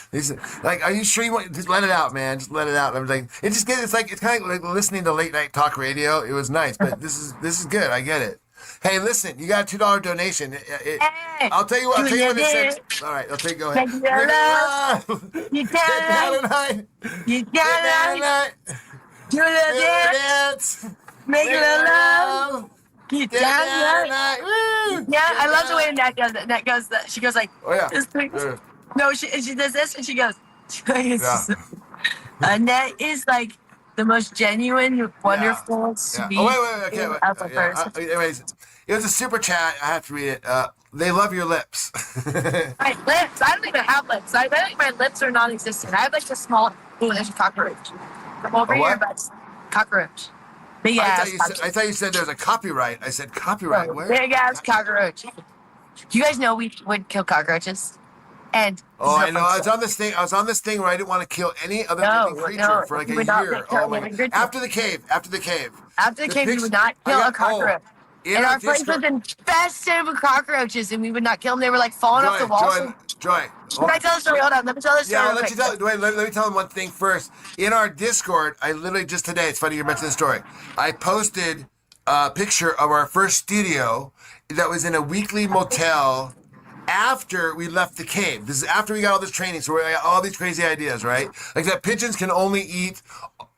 are you sure you want, just let it out, man. Just let it out. I'm like, it's kind of like listening to late night talk radio. It was nice, but this is good. I get it. Hey, listen, you got a $2 donation. I'll tell you what it says. All right, go ahead. You got it. Do the dance. Make it love. Get down. Yeah, I love the way Nat does it. Nat goes that. She goes like, oh yeah. No, she does this and she goes. Yeah. Nat is like the most genuine, wonderful, sweet. Oh, wait. Okay. Anyways, it was a super chat. I have to read it. They love your lips. My lips. I don't even have lips. I think my lips are non-existent. I have like a small. Oh, there's a cockroach. Come over here, but cockroach. Big ass. I thought you said there's a copyright. I said copyright. Where? Big ass cockroach. You guys know we would kill cockroaches, and I know. I was on this thing where I didn't want to kill any other living creature for like a year. Oh my God. After the cave, we would not kill a cockroach. And our place was infested with cockroaches, and we would not kill them. They were like falling off the walls. Joy. Can I tell the story? Hold on. Let me tell the story. Yeah, let me tell them one thing first. In our Discord, I literally just today, it's funny you mentioned this story. I posted a picture of our first studio that was in a weekly motel after we left the cave. This is after we got all this training, so we got all these crazy ideas, right? Like that pigeons can only eat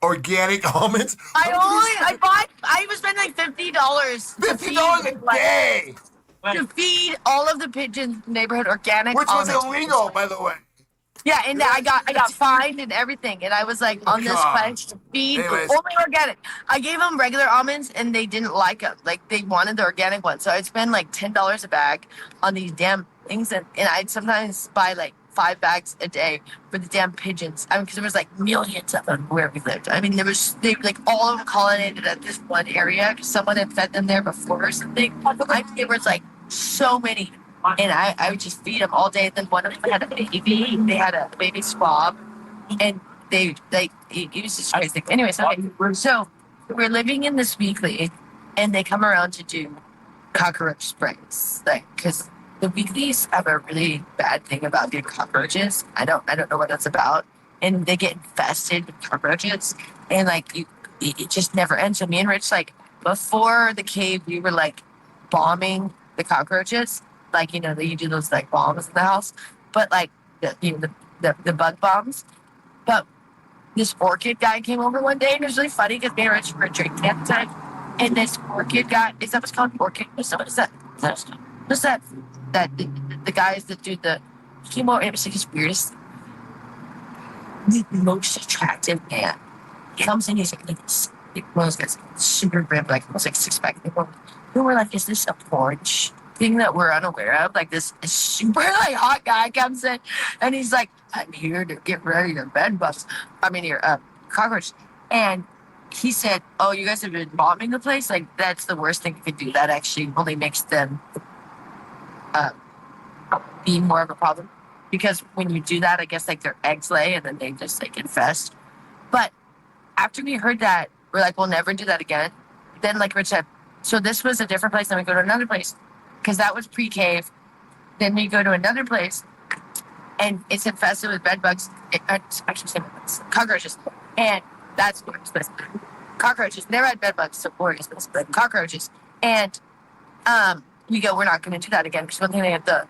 Organic almonds. I was spending like $50 $50 a day, to feed all of the pigeons in the neighborhood organic which was almonds. illegal, by the way. Yeah, and I got fined and everything, and I was like on this God. quest to feed Anyways. only organic. I gave them regular almonds, and they didn't like them. Like they wanted the organic ones, so I'd spend like $10 a bag on these damn things, and I'd sometimes buy like 5 bags a day for the damn pigeons. I mean, because there was like millions of them where we lived. I mean, they like all of them pollinated at this one area because someone had fed them there before or something. There was like so many. And I would just feed them all day. And then one of them had a baby. They had a baby squab, and it was just crazy. Anyways, okay. So we're living in this weekly, and they come around to do cockroach sprays, like because the weeklies have a really bad thing about doing cockroaches. I don't know what that's about, and they get infested with cockroaches, and like it just never ends. So me and Rich, like before the cave, we were like bombing the cockroaches. Like, you know, you do those like bombs in the house, but like the bug bombs. But this orchid guy came over one day, and it was really funny because me and Rich were drinking at the time. And this orchid guy, is that what's called orchid? What's that? What's that? The guys that do he came over, and it was like his weirdest, the most attractive man. He comes in, he's like one of those guys, super ripped, like almost like 6-pack. We were like, is this a porch thing that we're unaware of? Like this super like hot guy comes in, and he's like, I'm here to get ready to bed bugs. I mean, your cockroach. And he said, oh, you guys have been bombing the place? Like, that's the worst thing you could do. That actually only makes them be more of a problem. Because when you do that, I guess like their eggs lay, and then they just like infest. But after we heard that, we're like, we'll never do that again. Then, like Rich said, so this was a different place, then we go to another place, because that was pre-cave. Then we go to another place, and it's infested with bed bugs. I should say cockroaches. And that's glorious. Cockroaches. Never had bed bugs, so glorious, but cockroaches. And we go, we're not going to do that again, because one thing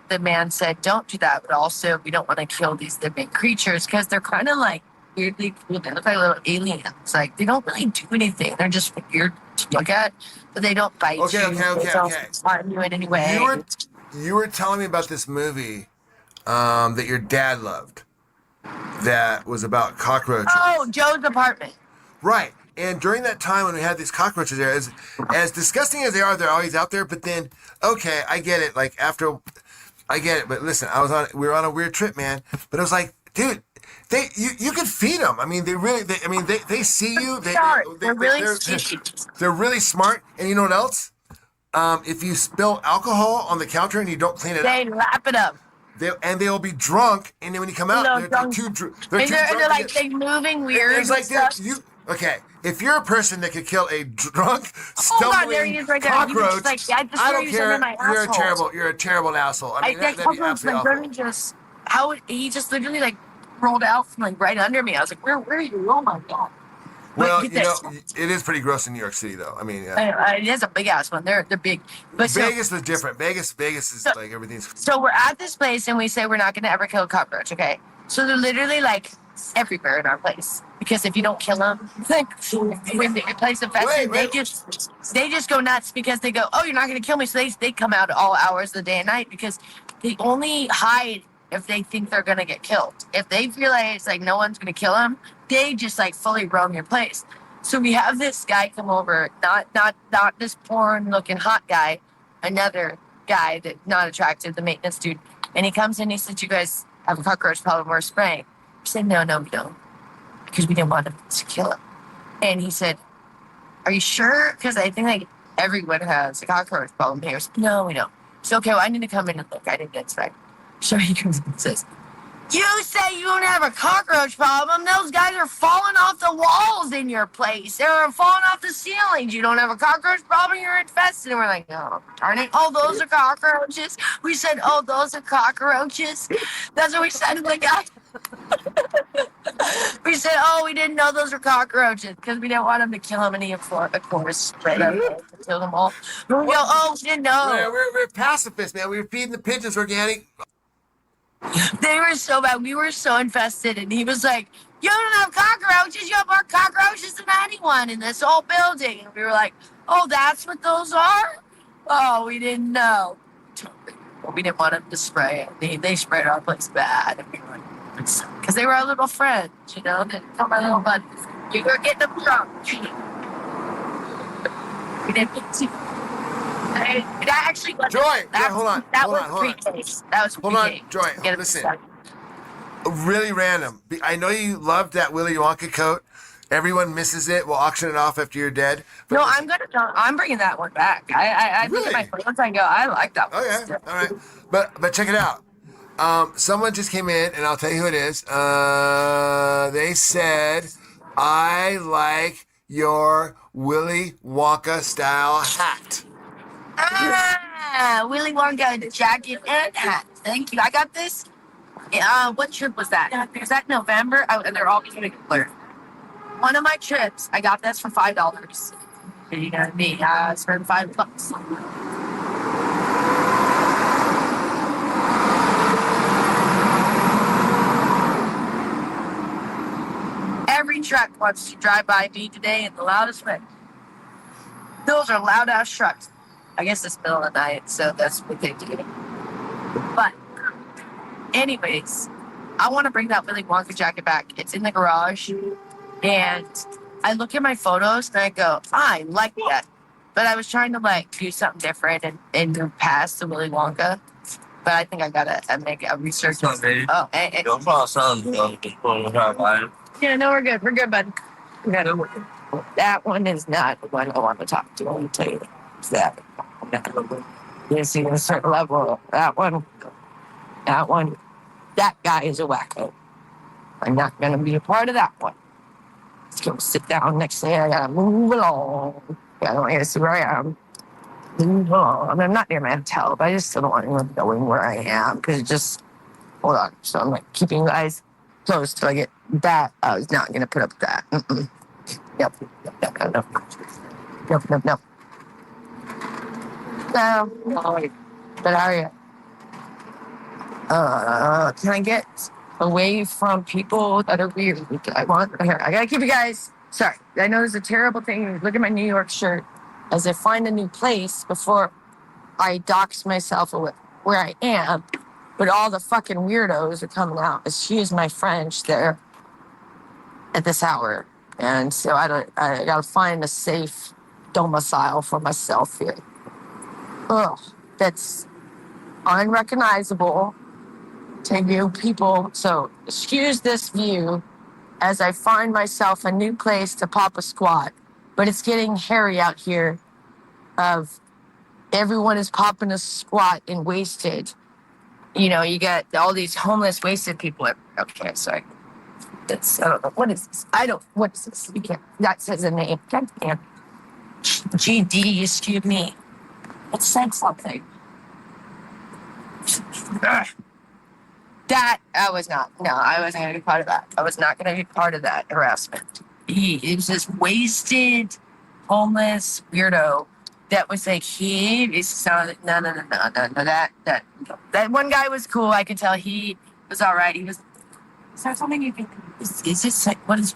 the man said, don't do that, but also we don't want to kill these living creatures, because they're kind of like weirdly cool. They look like little aliens. Like, they don't really do anything. They're just weird to look at, but they don't bite you. Okay. They don't harm you in any way. You were telling me about this movie that your dad loved that was about cockroaches. Oh, Joe's apartment. Right. And during that time when we had these cockroaches there, as disgusting as they are, they're always out there. But then, okay, I get it. Like I get it. But listen, we were on a weird trip, man. But it was like, dude, you can feed them. I mean, they see you. They're really sneaky. They're really smart. And you know what else? If you spill alcohol on the counter and you don't clean it They up, lap it up. they'll be drunk. And then when you come out, they're too drunk. They're like they moving weird. It's like okay. If you're a person that could kill a drunk, stumbling there he is right there. cockroach, Like, I don't care. You're a terrible asshole. I mean, that'd be absolutely awful. He just literally like rolled out from like right under me. I was like, where are you? Oh my god. Well, you know, it is pretty gross in New York City, though. I mean, yeah. It is a big ass one. They're big. But Vegas was different. Vegas is like everything's. So we're at this place and we say we're not going to ever kill a cockroach. Okay. So they're literally like everywhere in our place, because if you don't kill them, like when the place infested, they just go nuts, because they go, oh, you're not going to kill me. So they come out all hours of the day and night, because they only hide if they think they're going to get killed. If they realize like no one's going to kill them, they just like fully roam your place. So we have this guy come over, not this porn looking hot guy, another guy that not attractive, the maintenance dude. And he comes in, he said, you guys have a cockroach problem, we're spraying. We said, no, we don't, because we didn't want to kill him. And he said, are you sure? Because I think like everyone has a cockroach problem here. Said, no, we don't. So okay, well, I need to come in and look. I didn't inspect. So he comes and says, you say you don't have a cockroach problem. Those guys are falling off the walls in your place. They're falling off the ceilings. You don't have a cockroach problem, you're infested. And we're like, oh, darn it. Oh, those are cockroaches. We said, oh, those are cockroaches. That's what we said to the guy. We said, oh, we didn't know those were cockroaches, because we didn't want him to kill them. And he, of course, spread them to kill them all. But we go, oh, we didn't know. We're pacifists, man. We were feeding the pigeons organic. They were so bad. We were so infested. And he was like, you don't have cockroaches. You have more cockroaches than anyone in this whole building. And we were like, oh, that's what those are? Oh, we didn't know. Well, we didn't want them to spray it. They sprayed our place bad. And we were like, because they were our little friends, you know? They tell my little buddies, you were getting them drunk. We didn't mean to. That actually was Joy, hold on. That Hold was on, hold on. pre-case. That was Hold on, pre-case. Joy, Get it listen. started. Really random. I know you loved that Willy Wonka coat. Everyone misses it. We'll auction it off after you're dead. But No, listen, I'm bringing that one back. I look at my Really? photos and go, I like that one. Okay, all right. But check it out. Someone just came in, and I'll tell you who it is. They said, I like your Willy Wonka style hat. Willy Wonka jacket and hat. Thank you. I got this. What trip was that? Was that November? They're all getting blurred. One of my trips, I got this for $5. You know me, I spent $5. Every truck wants to drive by me today in the loudest way. Those are loud ass trucks. I guess it's middle of the night, so that's what they do. But, anyways, I want to bring that Willy Wonka jacket back. It's in the garage, and I look at my photos and I go, I like that. But I was trying to like do something different and move past the Willy Wonka. But I think I gotta make a research. Oh, hey. Yeah, no, we're good. We're good, bud. That one is not the one I want to talk to. I'll tell you that. You see a certain level. That one, that guy is a wacko. I'm not gonna be a part of that one. Let's go sit down next thing. I gotta move along. I don't want to see where I am. Move along. I'm not near my hotel, but I just don't want anyone knowing where I am because just hold on. So I'm like keeping you guys close till I get that. I was not gonna put up with that. Mm-mm. Yep. No. No. But how are you? Can I get away from people that are weird? I gotta keep you guys. Sorry, I know this is a terrible thing. Look at my New York shirt. As I find a new place before I dox myself with where I am, but all the fucking weirdos are coming out. Excuse my French there at this hour, and so I gotta find a safe domicile for myself here. Ugh, that's unrecognizable to you people. So excuse this view as I find myself a new place to pop a squat. But it's getting hairy out here of everyone is popping a squat and wasted. You know, you got all these homeless, wasted people. Okay, sorry. That's, I don't know. What is this? What is this? You can't, that says a name. God damn. GD, excuse me. It said something. That I was not. No, I wasn't going to be part of that. I was not going to be part of that harassment. It was this wasted, homeless weirdo that was like, no. That one guy was cool. I could tell he was all right. Is there something you can? Is this like what is?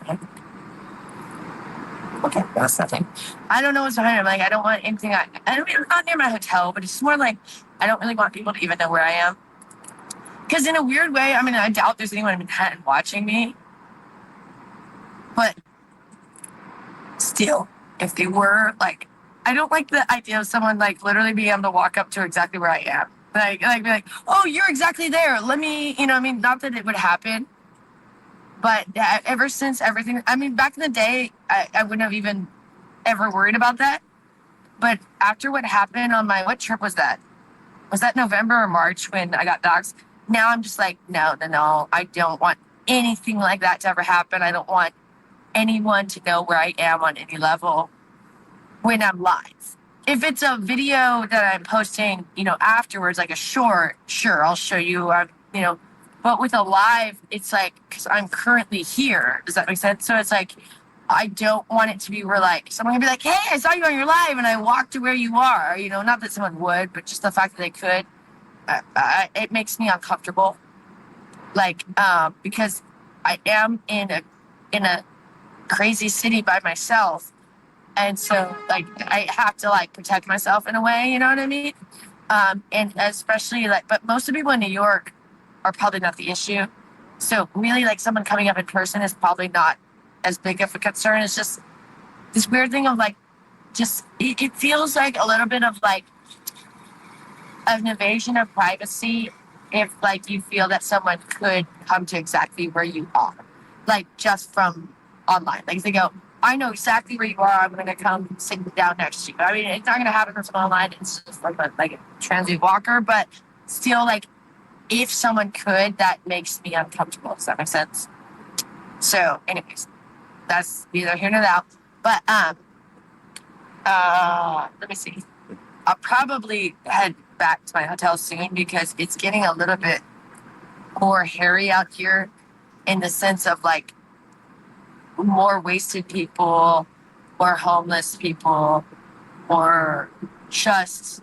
Okay, that's nothing. I don't know what's behind him. Like, I don't want anything. I'm not near my hotel, but it's more like I don't really want people to even know where I am. Because in a weird way, I mean, I doubt there's anyone in Manhattan watching me. But still, if they were, like, I don't like the idea of someone, like, literally being able to walk up to exactly where I am. Like be like, oh, you're exactly there. Let me, you know, I mean, not that it would happen. But ever since everything, I mean, back in the day, I wouldn't have even ever worried about that. But after what happened on what trip was that? Was that November or March when I got doxxed? Now I'm just like, no. I don't want anything like that to ever happen. I don't want anyone to know where I am on any level when I'm live. If it's a video that I'm posting, you know, afterwards, like a short, sure, I'll show you, you know, but with a live, it's like, because I'm currently here. Does that make sense? So it's like, I don't want it to be where like, someone can be like, hey, I saw you on your live and I walked to where you are. You know, not that someone would, but just the fact that they could, it makes me uncomfortable. Like, because I am in in a crazy city by myself. And so like I have to like protect myself in a way, you know what I mean? And especially like, but most of the people in New York are probably not the issue. So really like someone coming up in person is probably not as big of a concern. It's just this weird thing of like, just, it feels like a little bit of like an invasion of privacy if like you feel that someone could come to exactly where you are, like just from online. Like they go, I know exactly where you are. I'm going to come sit down next to you. I mean, it's not going to happen from someone online. It's just like a transient walker, but still, like if someone could, that makes me uncomfortable. Does that make sense? So, anyways, that's neither here nor there. But let me see. I'll probably head back to my hotel soon because it's getting a little bit more hairy out here in the sense of like more wasted people, more homeless people, more just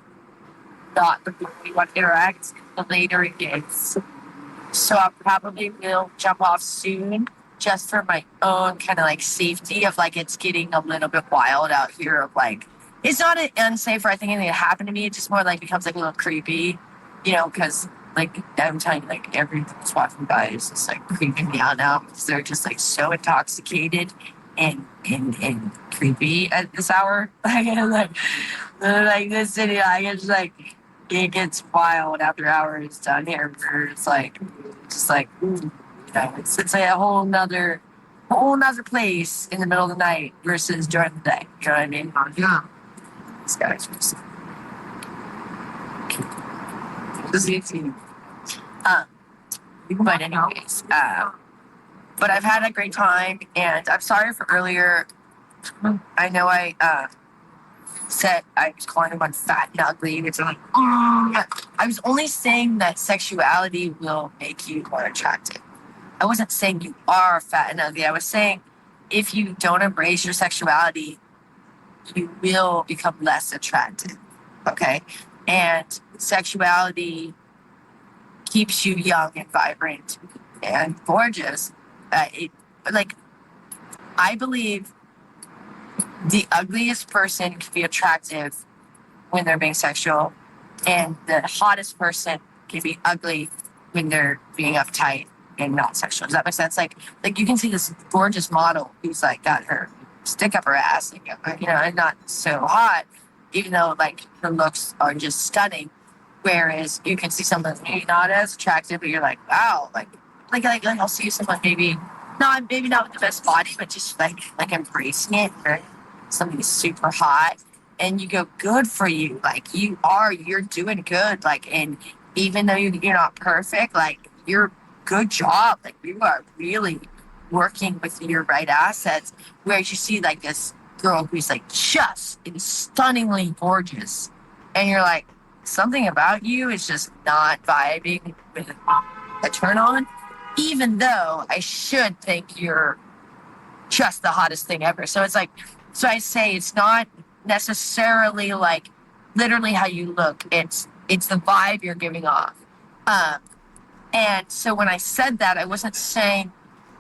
not the people we want to interact the later it gets. So I probably will jump off soon just for my own kind of like safety of like it's getting a little bit wild out here of like it's not unsafe or I think anything that happened to me. It just more like becomes like a little creepy, you know, because like I'm telling you, like everyone's walking by is just like creeping me out now because they're just like so intoxicated and creepy at this hour. Like this city, like it's like it gets wild after hours down here where it's like just like you know, it's like a whole nother place in the middle of the night versus during the day. You know what I mean? Yeah. This guy's just but anyways, but I've had a great time and I'm sorry for earlier. I know I said I was calling him fat and ugly. It's like, I was only saying that sexuality will make you more attractive. I wasn't saying you are fat and ugly. I was saying if you don't embrace your sexuality, you will become less attractive. Okay. And sexuality keeps you young and vibrant and gorgeous. Like, I believe the ugliest person can be attractive when they're being sexual, and the hottest person can be ugly when they're being uptight and not sexual. Does that make sense? Like you can see this gorgeous model who's like got her stick up her ass, like, you know, and not so hot, even though like her looks are just stunning. Whereas you can see someone maybe not as attractive, but you're like, wow, like I'll see someone maybe not with the best body, but just like embracing it, or something super hot, and you go, good for you. Like you're doing good. Like, and even though you're not perfect, like you're good job. Like you are really working with your right assets. Whereas you see like this girl who's like just stunningly gorgeous, and you're like, something about you is just not vibing with a turn on, even though I should think you're just the hottest thing ever. So it's like, so I say it's not necessarily like literally how you look. It's the vibe you're giving off. And so when I said that, I wasn't saying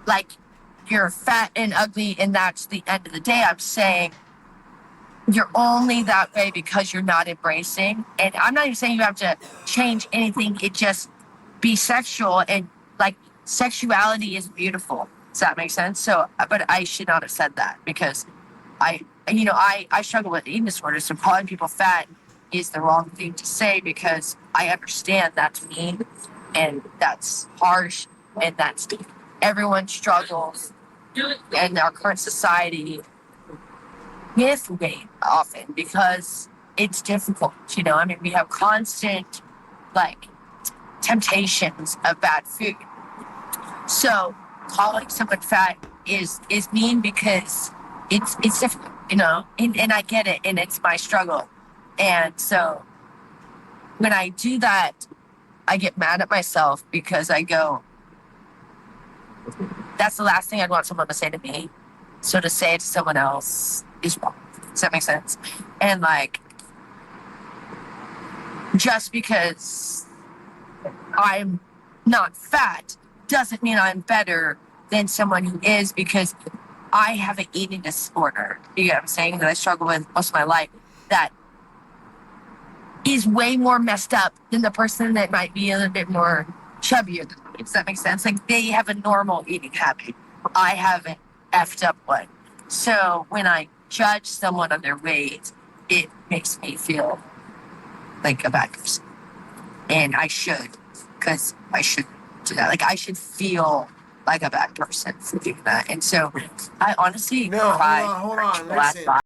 like you're fat and ugly and that's the end of the day. I'm saying you're only that way because you're not embracing. And I'm not even saying you have to change anything. It just be sexual, and like sexuality is beautiful. Does that make sense? So, but I should not have said that because I struggle with eating disorders. So calling people fat is the wrong thing to say because I understand that's mean and that's harsh and that's everyone struggles in our current society with weight often because it's difficult. You know, I mean, we have constant like temptations of bad food. So calling someone fat is mean because it's difficult, you know, and I get it, and it's my struggle. And so when I do that, I get mad at myself because I go, that's the last thing I'd want someone to say to me. So to say it to someone else is wrong. Does that make sense? And like, just because I'm not fat doesn't mean I'm better than someone who is, because I have an eating disorder. You get what I'm saying? That I struggle with most of my life. That is way more messed up than the person that might be a little bit more chubbier than me. Does that make sense? Like they have a normal eating habit. I have an effed up one. So when I judge someone on their weight, it makes me feel like a bad person. And I should, because I should do that. Like I should feel like a bad person for doing that. And so I honestly No, cried hold for on, the last listen.